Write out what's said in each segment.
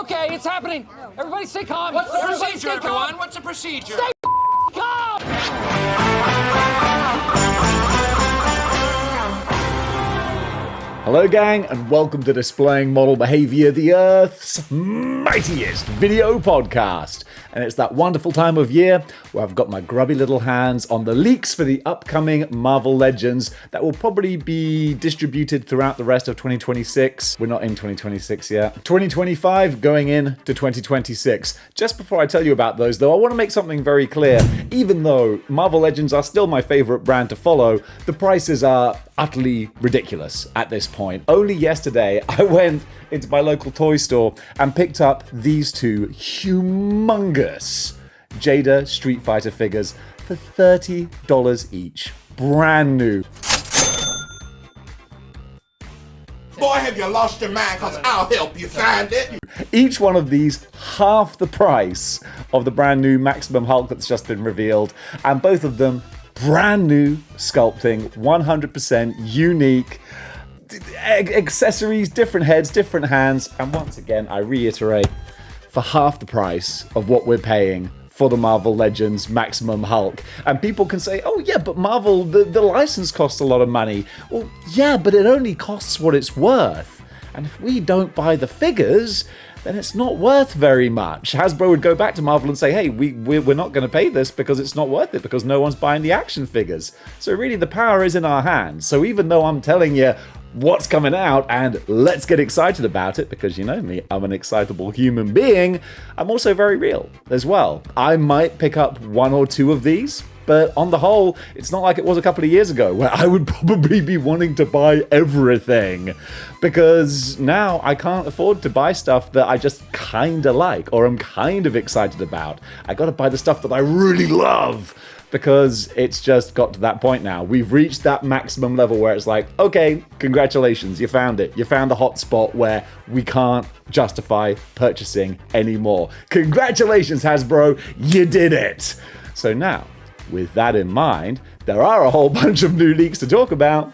Okay, it's happening. Everybody stay calm. What's the Everybody procedure, stay calm. everyone? What's the procedure? Stay calm! Hello gang, and welcome to Displaying-Model-Behaviour, the Earth's mightiest video podcast. And it's that wonderful time of year where I've got my grubby little hands on the leaks for the upcoming Marvel Legends that will probably be distributed throughout the rest of 2026. We're not in 2026 yet. 2025 going into 2026. Just before I tell you about those though, I want to make something very clear. Even though Marvel Legends are still my favorite brand to follow, the prices are utterly ridiculous at this point. Only yesterday, I went into my local toy store and picked up these two humongous Jada Street Fighter figures for $30 each. Brand new. Boy, have you lost your mind, because I'll help you find it. Each one of these half the price of the brand new Maximum Hulk that's just been revealed, and both of them brand new sculpting, 100% unique, accessories, different heads, different hands, and once again, I reiterate, for half the price of what we're paying for the Marvel Legends Maximum Hulk. And people can say, oh yeah, but Marvel, the license costs a lot of money. Well, yeah, but it only costs what it's worth. And if we don't buy the figures, then it's not worth very much. Hasbro would go back to Marvel and say, hey, we're not going to pay this because it's not worth it, because no one's buying the action figures. So really the power is in our hands. So even though I'm telling you what's coming out and let's get excited about it, because you know me, I'm an excitable human being, I'm also very real as well. I might pick up one or two of these, but on the whole, it's not like it was a couple of years ago where I would probably be wanting to buy everything, because now I can't afford to buy stuff that I just kinda like or I'm kind of excited about. I gotta buy the stuff that I really love, because it's just got to that point now. We've reached that maximum level where it's like, okay, congratulations, you found it. You found the hot spot where we can't justify purchasing anymore. Congratulations, Hasbro, you did it. So now, with that in mind, there are a whole bunch of new leaks to talk about.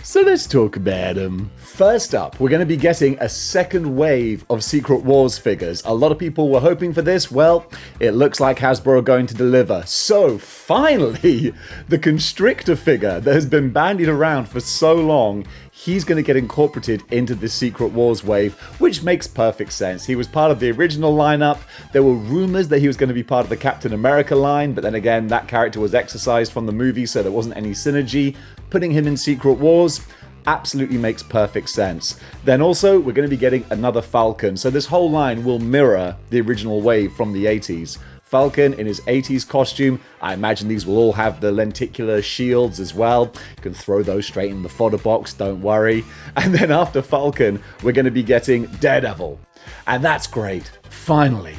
So let's talk about them. First up, we're going to be getting a second wave of Secret Wars figures. A lot of people were hoping for this. Well, it looks like Hasbro are going to deliver. So finally, the Constrictor figure that has been bandied around for so long, he's going to get incorporated into the Secret Wars wave, which makes perfect sense. He was part of the original lineup. There were rumors that he was going to be part of the Captain America line, but then again, that character was exercised from the movie, so there wasn't any synergy. Putting him in Secret Wars absolutely makes perfect sense. Then also, we're going to be getting another Falcon, so this whole line will mirror the original wave from the 80s. Falcon in his 80s costume. I imagine these will all have the lenticular shields as well. You can throw those straight in the fodder box, don't worry. And then after Falcon, we're going to be getting Daredevil. And that's great. Finally,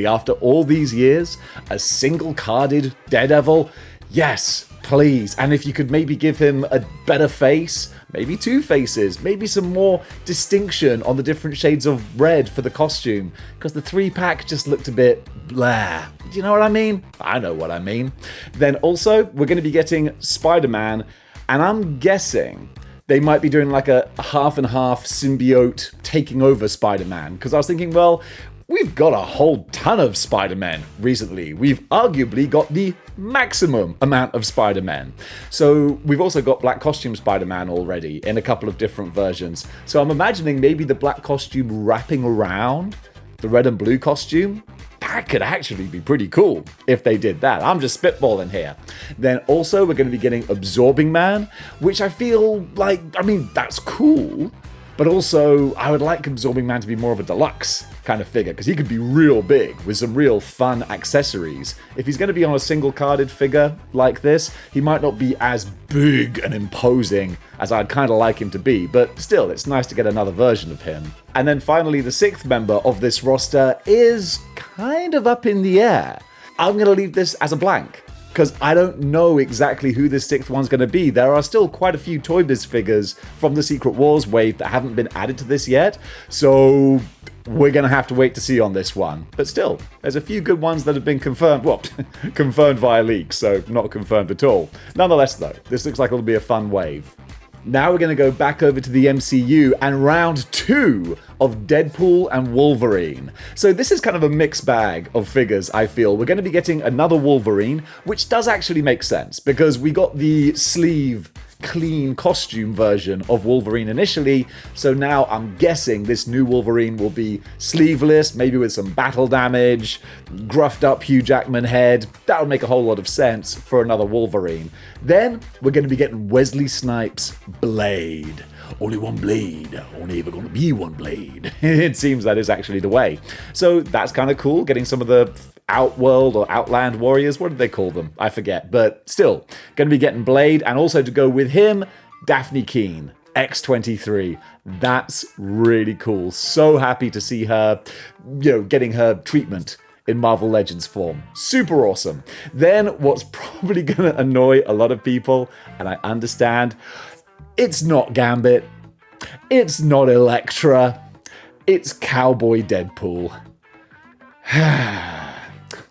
after all these years, a single-carded Daredevil. Yes, please. And if you could maybe give him a better face, maybe two faces, maybe some more distinction on the different shades of red for the costume, because the 3-pack just looked a bit blah. Do you know what I mean? I know what I mean. Then also, we're going to be getting Spider-Man, and I'm guessing they might be doing like a half and half symbiote taking over Spider-Man, because I was thinking, well, we've got a whole ton of Spider-Man recently. We've arguably got the maximum amount of Spider-Man. So we've also got black costume Spider-Man already in a couple of different versions. So I'm imagining maybe the black costume wrapping around the red and blue costume. That could actually be pretty cool if they did that. I'm just spitballing here. Then also we're going to be getting Absorbing Man, which I feel like, I mean, that's cool. But also, I would like Absorbing Man to be more of a deluxe kind of figure, because he could be real big with some real fun accessories. If he's going to be on a single-carded figure like this, he might not be as big and imposing as I'd kind of like him to be, but still, it's nice to get another version of him. And then finally, the 6th member of this roster is kind of up in the air. I'm going to leave this as a blank, because I don't know exactly who this 6th one's going to be. There are still quite a few Toy Biz figures from the Secret Wars wave that haven't been added to this yet, so we're going to have to wait to see on this one. But still, there's a few good ones that have been confirmed. Well, confirmed via leaks, so not confirmed at all. Nonetheless, though, this looks like it'll be a fun wave. Now we're going to go back over to the MCU and round 2 of Deadpool and Wolverine. So this is kind of a mixed bag of figures, I feel. We're going to be getting another Wolverine, which does actually make sense because we got the sleeve clean costume version of Wolverine initially, so now I'm guessing this new Wolverine will be sleeveless, maybe with some battle damage, gruffed up Hugh Jackman head. That would make a whole lot of sense for another Wolverine. Then we're going to be getting Wesley Snipes' Blade. Only one blade, only ever gonna be one blade. It seems that is actually the way. So that's kind of cool, getting some of the Outworld or Outland warriors, what did they call them? I forget, but still, gonna be getting Blade, and also to go with him, Daphne Keane, X-23. That's really cool. So happy to see her, getting her treatment in Marvel Legends form. Super awesome. Then what's probably gonna annoy a lot of people, and I understand, it's not Gambit, it's not Elektra, it's Cowboy Deadpool.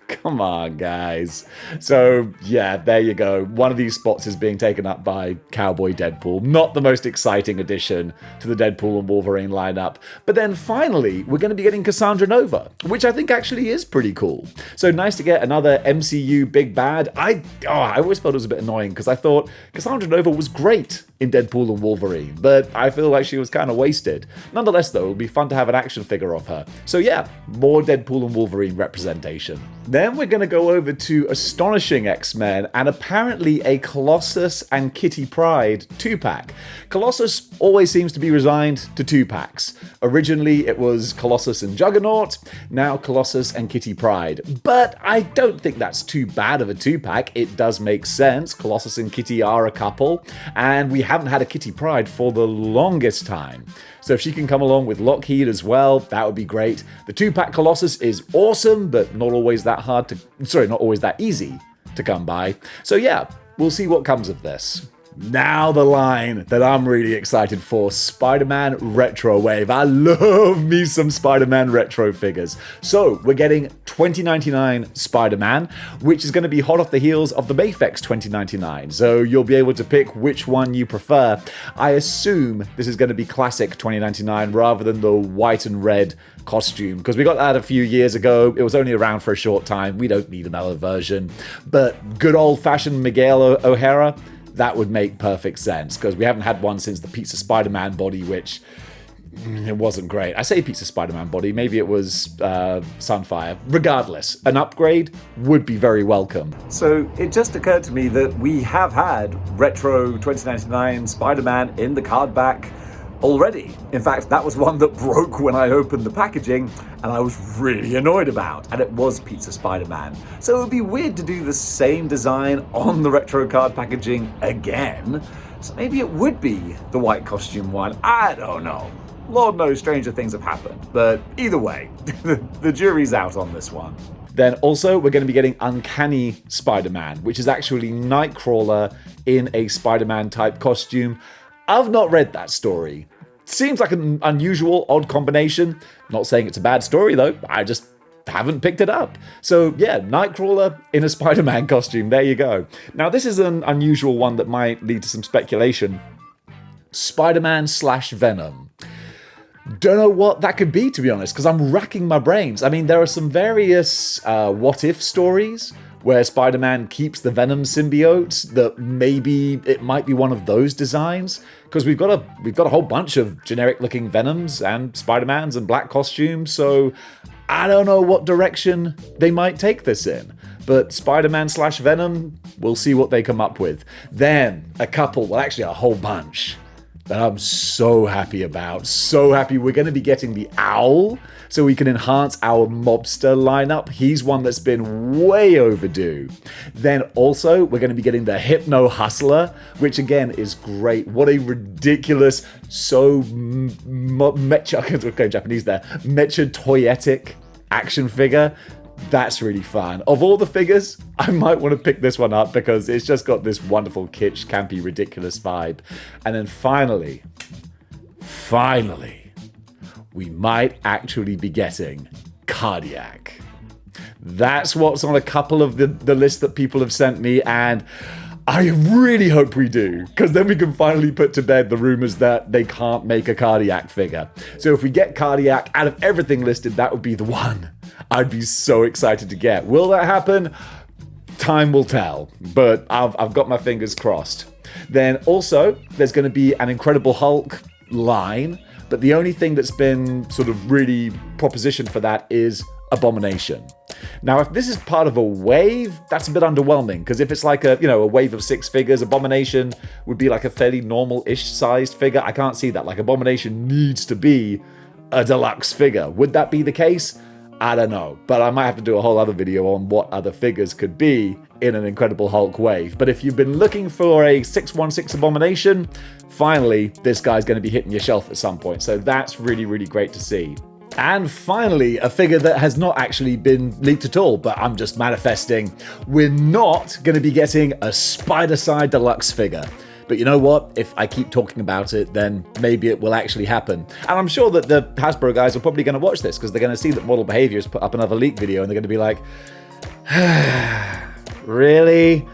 Come on, guys. So, yeah, there you go. One of these spots is being taken up by Cowboy Deadpool. Not the most exciting addition to the Deadpool and Wolverine lineup. But then finally, we're going to be getting Cassandra Nova, which I think actually is pretty cool. So nice to get another MCU big bad. I always felt it was a bit annoying because I thought Cassandra Nova was great in Deadpool and Wolverine, but I feel like she was kind of wasted. Nonetheless, though, it'll be fun to have an action figure of her. So yeah, more Deadpool and Wolverine representation. Then we're going to go over to Astonishing X-Men and apparently a Colossus and Kitty Pryde 2-pack. Colossus always seems to be resigned to 2-packs. Originally it was Colossus and Juggernaut, now Colossus and Kitty Pryde. But I don't think that's too bad of a 2-pack. It does make sense. Colossus and Kitty are a couple, and we haven't had a Kitty Pryde for the longest time. So if she can come along with Lockheed as well, that would be great. The 2-pack Colossus is awesome, but not always that easy to come by. So yeah, we'll see what comes of this. Now the line that I'm really excited for, Spider-Man Retro Wave. I love me some Spider-Man retro figures. So we're getting 2099 Spider-Man, which is going to be hot off the heels of the Mafex 2099. So you'll be able to pick which one you prefer. I assume this is going to be classic 2099 rather than the white and red costume, because we got that a few years ago. It was only around for a short time. We don't need another version. But good old-fashioned Miguel O'Hara, that would make perfect sense, because we haven't had one since the Pizza Spider-Man body, which it wasn't great. I say Pizza Spider-Man body, maybe it was Sunfire. Regardless, an upgrade would be very welcome. So it just occurred to me that we have had Retro 2099 Spider-Man in the card back already. In fact, that was one that broke when I opened the packaging, and I was really annoyed about, and it was Pizza Spider-Man. So it would be weird to do the same design on the retro card packaging again. So maybe it would be the white costume one. I don't know. Lord knows stranger things have happened. But either way, the jury's out on this one. Then also, we're going to be getting Uncanny Spider-Man, which is actually Nightcrawler in a Spider-Man type costume. I've not read that story. Seems like an unusual, odd combination. Not saying it's a bad story, though. I just haven't picked it up. So, yeah, Nightcrawler in a Spider-Man costume. There you go. Now, this is an unusual one that might lead to some speculation. Spider-Man/Venom. Don't know what that could be, to be honest, because I'm racking my brains. I mean, there are some various what-if stories where Spider-Man keeps the Venom symbiote, that maybe it might be one of those designs, because we've got a whole bunch of generic-looking Venoms and Spider-Mans and black costumes, so I don't know what direction they might take this in. But Spider-Man/Venom, we'll see what they come up with. Then a whole bunch that I'm so happy about. So happy we're going to be getting the Owl, so we can enhance our mobster lineup. He's one that's been way overdue. Then also, we're going to be getting the Hypno Hustler, which again is great. What a ridiculous, mecha-toyetic action figure. That's really fun. Of all the figures, I might want to pick this one up because it's just got this wonderful kitsch, campy, ridiculous vibe. And then finally, we might actually be getting Cardiac. That's what's on a couple of the list that people have sent me, and I really hope we do, because then we can finally put to bed the rumors that they can't make a Cardiac figure. So if we get Cardiac, out of everything listed, that would be the one I'd be so excited to get. Will that happen? Time will tell, but I've got my fingers crossed. Then also, there's going to be an Incredible Hulk line, but the only thing that's been sort of really propositioned for that is Abomination. Now, if this is part of a wave, that's a bit underwhelming, because if it's like a wave of 6 figures, Abomination would be like a fairly normal-ish sized figure. I can't see that. Like, Abomination needs to be a deluxe figure. Would that be the case? I don't know, but I might have to do a whole other video on what other figures could be in an Incredible Hulk wave. But if you've been looking for a 616 Abomination, finally, this guy's going to be hitting your shelf at some point. So that's really, really great to see. And finally, a figure that has not actually been leaked at all, but I'm just manifesting. We're not going to be getting a Spider-Side Deluxe figure. But you know what? If I keep talking about it, then maybe it will actually happen. And I'm sure that the Hasbro guys are probably going to watch this, because they're going to see that Model-Behaviour has put up another leak video, and they're going to be like, really?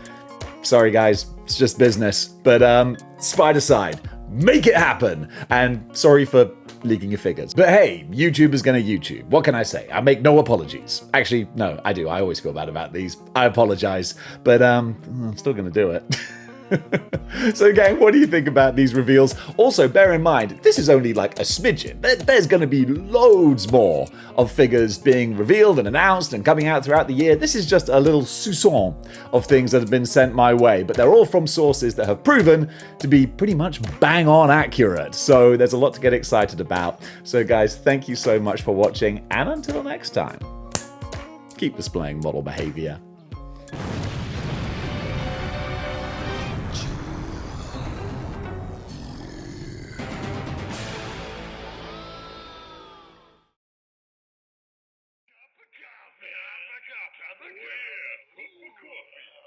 Sorry guys, it's just business. But Spider-Side, make it happen! And sorry for leaking your figures. But hey, YouTube is gonna YouTube. What can I say? I make no apologies. Actually, no, I do. I always feel bad about these. I apologize. But I'm still gonna do it. So gang, what do you think about these reveals? Also, bear in mind, this is only like a smidgen. There's going to be loads more of figures being revealed and announced and coming out throughout the year. This is just a little soupçon of things that have been sent my way, but they're all from sources that have proven to be pretty much bang on accurate. So there's a lot to get excited about. So guys, thank you so much for watching, and until next time, keep displaying model behavior. Coffee.